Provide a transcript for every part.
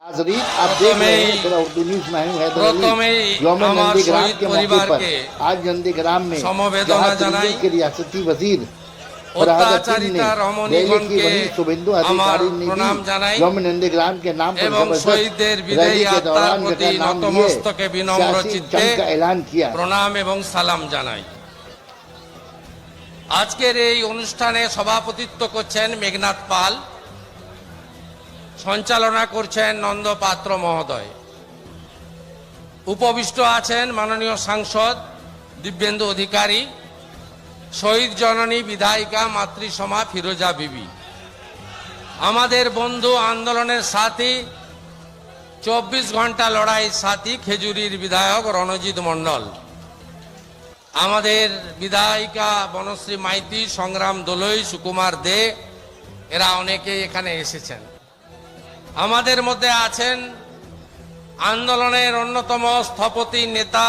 नाज़रीन, आप देख रहे हैं मेरा उर्दू न्यूज़ में हूं हैदर अली। यौम नंदीग्राम के मौके पर आज नंदीग्राम में जहां दिल्ली के रियासती वजीर फरहाद हकीम ने रैली की, वहीं शुभेंदु अधिकारी ने भी यौम नंदीग्राम के नाम पर जबरदस्त रैली के दौरान जगह नाम लिए सियासी जंग का ऐलान किया। प्रणाम एवं सालाम জানাই। আজকের এই অনুষ্ঠানে সভাপতিত্ব করছেন মেঘনাথ পাল, সঞ্চালনা করছেন নন্দ পাত্র মহোদয়। উপবিষ্ট আছেন মাননীয় সাংসদ দিব্যেন্দু অধিকারী, শহীদ জননী বিধায়িকা মাতৃসমা ফিরোজা বিবি, আমাদের বন্ধু আন্দোলনের সাথী 24 ঘন্টা লড়াইয়ের সাথী খেজুরির বিধায়ক রণজিৎ মণ্ডল, আমাদের বিধায়িকা বনশ্রী মাইতি, সংগ্রাম দোলই, সুকুমার দে, এরা অনেকেই এখানে এসেছেন। আমাদের মধ্যে আছেন আন্দোলনের অন্যতম স্থপতি নেতা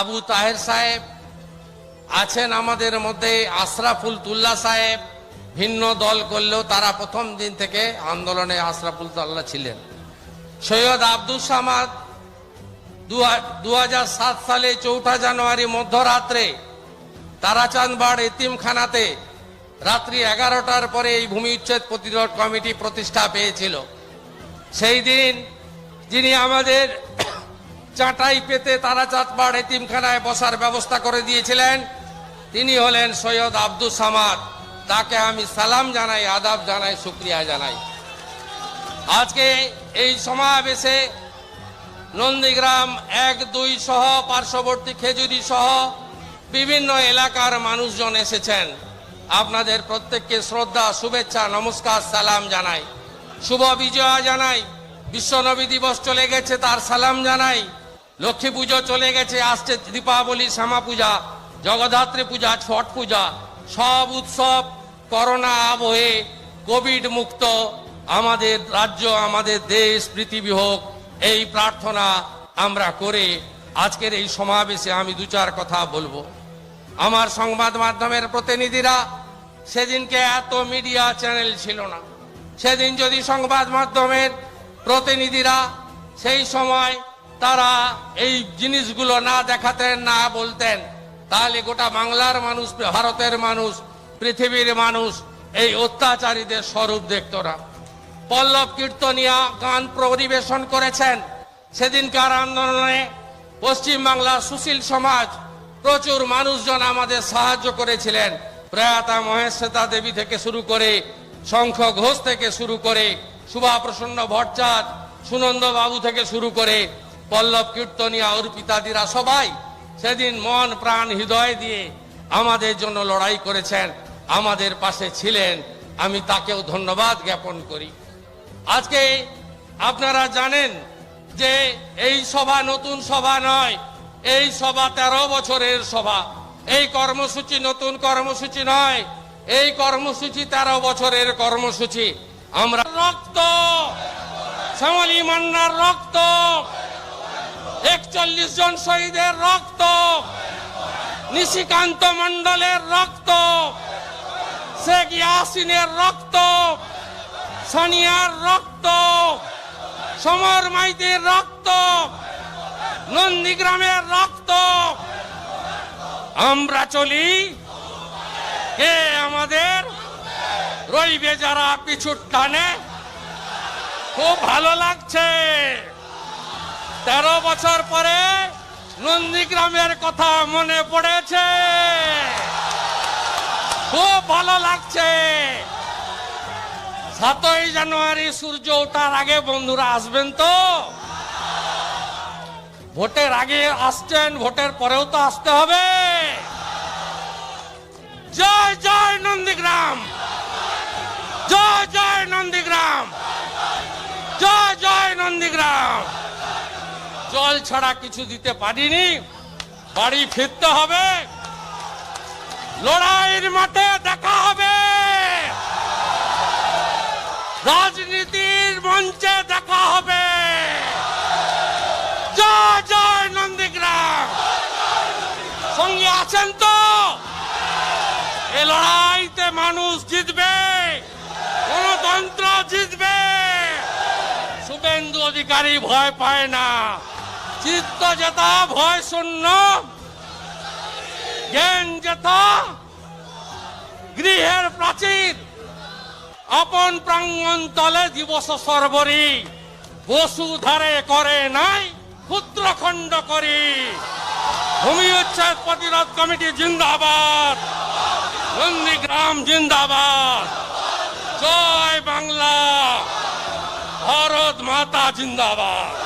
আবু তাহের সাহেব, আছেন আমাদের মধ্যে আশরাফুল তুল্লাহ সাহেব, ভিন্ন দল করলেও তারা প্রথম দিন থেকে আন্দোলনে আশরাফুল তুল্লাহ ছিলেন। সৈয়দ আব্দুল সামাদ 2007 সালে 4 জানুয়ারি মধ্যরাত্রে তারাচাঁদবাড় এতিমখানাতে রাত্রি 11টার পরে এই ভূমি উচ্ছেদ প্রতিরোধ কমিটি প্রতিষ্ঠা পেয়েছিল। সেই দিন যিনি আমাদের চাটাই পেতে তারাচাঁদবাড় এতিমখানায় বসার ব্যবস্থা করে দিয়েছিলেন তিনি হলেন সৈয়দ আব্দুল সামাদ। তাকে আমি সালাম জানাই, আদাব জানাই, শুকরিয়া জানাই। আজকে এই সমাবেশে নন্দীগ্রাম 1-2 সহ পার্শ্ববর্তী খেজুরি সহ বিভিন্ন এলাকার মানুষজন এসেছেন। আপনাদের প্রত্যেককে শ্রদ্ধা, শুভেচ্ছা, নমস্কার, সালাম জানাই, শুভ বিজয়া জানাই। বিশ্বনবী দিবস চলে গেছে, তার সালাম জানাই। লক্ষ্মী পুজো চলে গেছে, আসছে দীপাবলি, শ্যামা পূজা, জগদ্ধাত্রী পূজা, ছট পূজা, সব উৎসব করোনা আবহে কোভিড মুক্ত আমাদের রাজ্য, আমাদের দেশ, পৃথিবী হোক, এই প্রার্থনা আমরা করে আজকের এই সমাবেশে আমি 2-4 কথা বলবো। আমার সংবাদ মাধ্যমের প্রতিনিধিরা, সেদিনকে এত মিডিয়া চ্যানেল ছিল না। সেদিন যদি সংবাদ মাধ্যমের প্রতিনিধিরা সেই সময় তারা এই জিনিসগুলো না দেখাতেন, না বলতেন, তাহলে গোটা বাংলার মানুষ, ভারতের মানুষ, পৃথিবীর মানুষ এই অত্যাচারীদের স্বরূপ দেখত না। পল্লব কীর্তনিয়া গান পরিবেশন করেছেন। সেদিনকার আন্দোলনে পশ্চিমবাংলার সুশীল সমাজ প্রচুর মানুষজন আমাদের সাহায্য করেছিলেন। প্রয়াতা মহেশ্বেতা দেবী থেকে শুরু করে, শঙ্খ ঘোষ থেকে শুরু করে, শুভা প্রসন্ন ভট্টাচার্য, সুনন্দ বাবু থেকে শুরু করে পল্লব কীর্তনিয়া, অর্পিতাদিরা সবাই সেদিন মন প্রাণ হৃদয় দিয়ে আমাদের জন্য লড়াই করেছেন, আমাদের পাশে ছিলেন। আমি তাকেও ধন্যবাদ জ্ঞাপন করি। আজকে আপনারা জানেন যে এই সভা নতুন সভা নয়, এই সভা 13 বছরের সভা। এই কর্মসূচি নতুন কর্মসূচি নয়, এই কর্মসূচি 13 বছরের কর্মসূচি। আমরা রক্ত, শ্যামলী মান্নার রক্ত, 41 জন শহীদের রক্ত, নিশিকান্ত মণ্ডলের রক্ত, শেখ ইয়াসিনের রক্ত, সানিয়ার রক্ত, সমর মাইতির রক্ত, নন্দীগ্রামের রক্ত। আমরা চলি, কে আমাদের রইবে যারা পিছুর টানে। খুব ভালো লাগছে 13 বছর পরে নন্দীগ্রামের কথা মনে পড়েছে, খুব ভালো লাগছে। 7ই জানুয়ারি সূর্য ওঠার আগে বন্ধুরা আসবেন তো? ভোটের আগে আসছেন, ভোটের পরেও তো আসতে হবে। জয় জয় নন্দীগ্রাম, জয় জয় নন্দীগ্রাম, জয় জয় নন্দীগ্রাম। জল ছাড়া কিছু দিতে পারিনি, বাড়ি ফিরতে হবে। লড়াইয়ের মাঠে দেখা হবে, রাজনীতির মঞ্চে দেখা হবে। জয় জয় নন্দীগ্রাম। সঙ্গে আছেন তো? এ লড়াইতে মানুষ জিতবে, গণতন্ত্র জিতবে। শুভেন্দু অধিকারী ভয় পায় না, চিত্ত জেতা ভয় শূন্য, জ্ঞান জেতা গৃহের প্রাচীর, আপন প্রাঙ্গণ তলে দিবস সর্বরী, বসুধারে করে নাই পুত্রখণ্ড করি। ভূমি উচ্ছেদ প্রতিরোধ কমিটি জিন্দাবাদ, নন্দীগ্রাম জিন্দাবাদ, জয় বাংলা, ভারত মাতা জিন্দাবাদ।